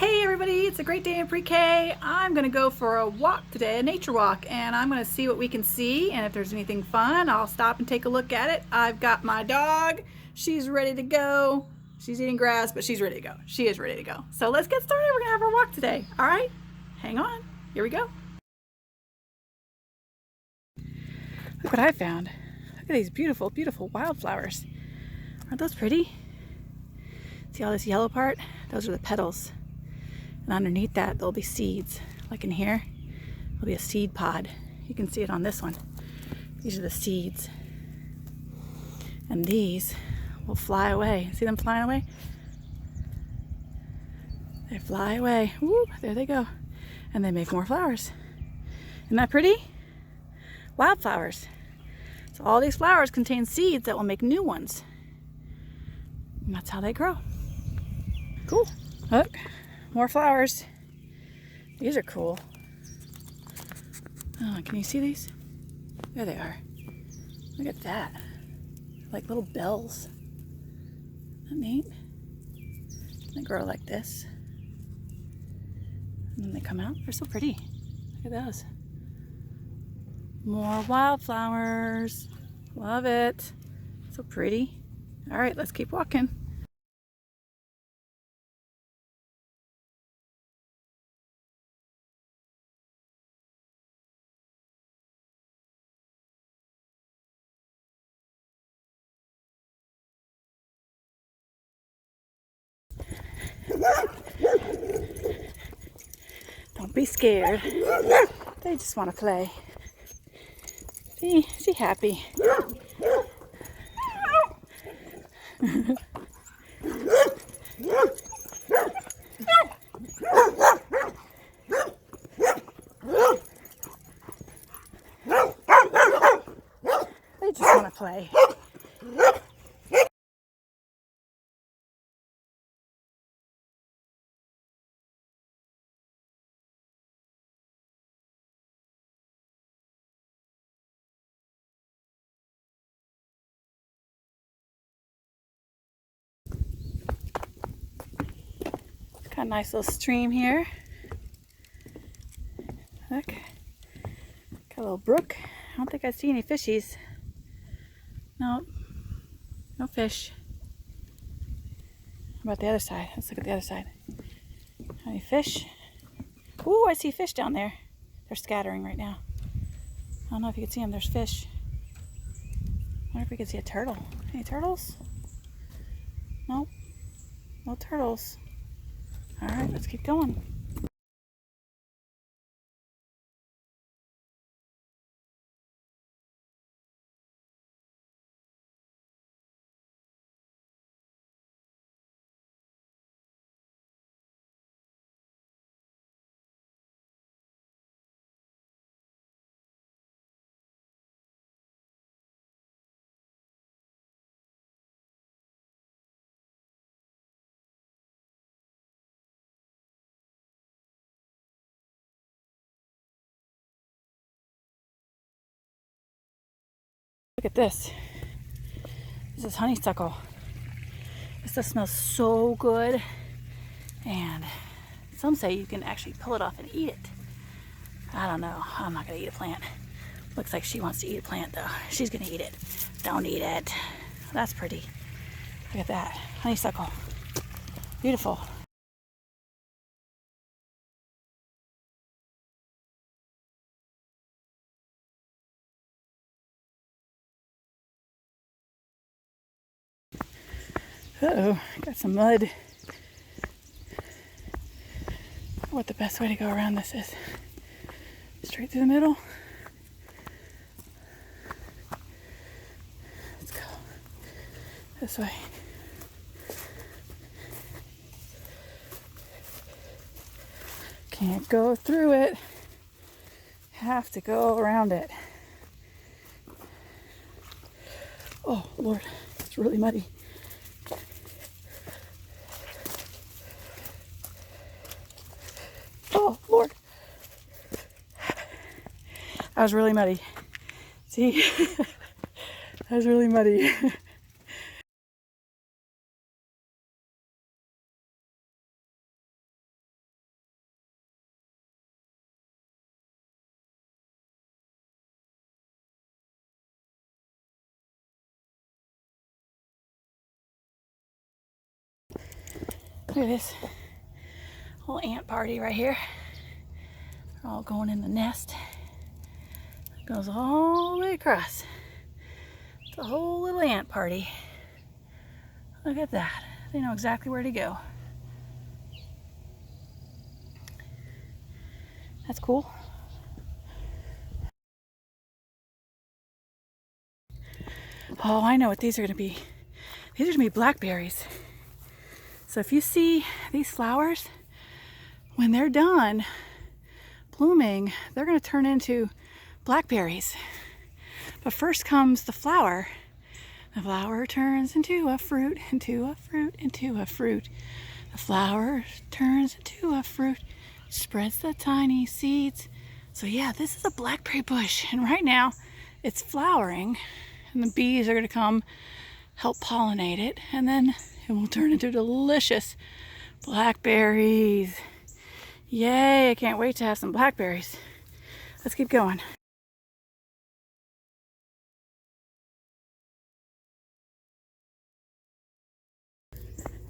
Hey everybody, it's a great day in pre-K. I'm gonna go for a walk today, a nature walk, and I'm gonna see what we can see, and if there's anything fun, I'll stop and take a look at it. I've got my dog. She's ready to go. She's eating grass, but she's ready to go. She is ready to go. So let's get started. We're gonna have our walk today. All right, hang on. Here we go. Look what I found. Look at these beautiful, beautiful wildflowers. Aren't those pretty? See all this yellow part? Those are the petals. And underneath that, there'll be seeds. Like in here, there'll be a seed pod. You can see it on this one. These are the seeds. And these will fly away. See them flying away? They fly away. Woo, there they go. And they make more flowers. Isn't that pretty? Wildflowers. So all these flowers contain seeds that will make new ones. And that's how they grow. Cool. Look. More flowers. These are cool. Oh, can you see these? There they are. Look at that. Like little bells. Isn't that neat? They grow like this. And then they come out. They're so pretty. Look at those. More wildflowers. Love it. So pretty. All right, let's keep walking. Don't be scared. They just want to play. See, she happy. They just want to play. Got a nice little stream here. Look, got a little brook. I don't think I see any fishies. No, no fish. How about the other side? Let's look at the other side. Any fish? Ooh, I see fish down there. They're scattering right now. I don't know if you can see them. There's fish. I wonder if we can see a turtle. Any turtles? Nope. No turtles. All right, let's keep going. Look at this. This is honeysuckle. This stuff smells so good. And some say you can actually pull it off and eat it. I don't know. I'm not going to eat a plant. Looks like she wants to eat a plant though. She's going to eat it. Don't eat it. That's pretty. Look at that. Honeysuckle. Beautiful. Uh-oh, got some mud. What the best way to go around this is. Straight through the middle. Let's go this way. Can't go through it. Have to go around it. Oh, Lord, it's really muddy. Oh, Lord. That was really muddy. See? That was really muddy. Look at this whole ant party right here. They're all going in the nest. It goes all the way across. It's a whole little ant party. Look at that. They know exactly where to go. That's cool. Oh, I know what these are going to be. These are going to be blackberries. So if you see these flowers, when they're done blooming, they're going to turn into blackberries. But first comes the flower. The flower turns into a fruit, into a fruit, into a fruit. The flower turns into a fruit, spreads the tiny seeds. So yeah, this is a blackberry bush, and right now it's flowering, and the bees are going to come help pollinate it, and then it will turn into delicious blackberries. Yay, I can't wait to have some blackberries. Let's keep going.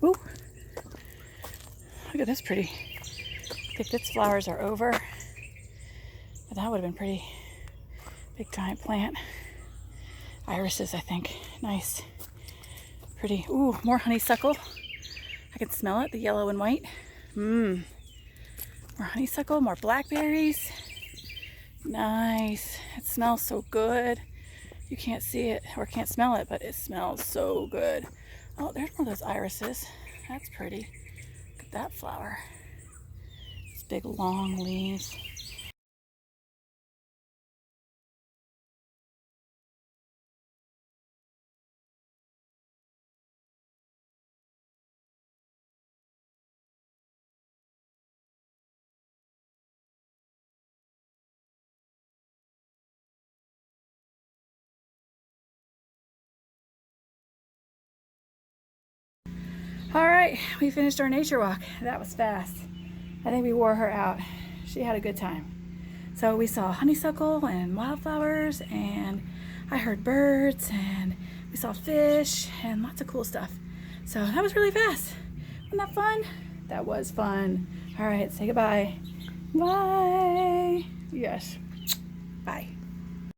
Ooh, look at this pretty. I think its flowers are over, but that would have been pretty big giant plant. Irises, I think. Nice. Pretty. Ooh, more honeysuckle. I can smell it, the yellow and white. Mmm. More honeysuckle, more blackberries. Nice. It smells so good. You can't see it or can't smell it, but it smells so good. Oh, there's one of those irises. That's pretty. Look at that flower. It's big long leaves. All right, we finished our nature walk. That was fast. I think we wore her out. She had a good time. So we saw honeysuckle and wildflowers, and I heard birds, and we saw fish and lots of cool stuff. So that was really fast. Wasn't that fun? That was fun. All right, say goodbye. Bye. Yes. Bye.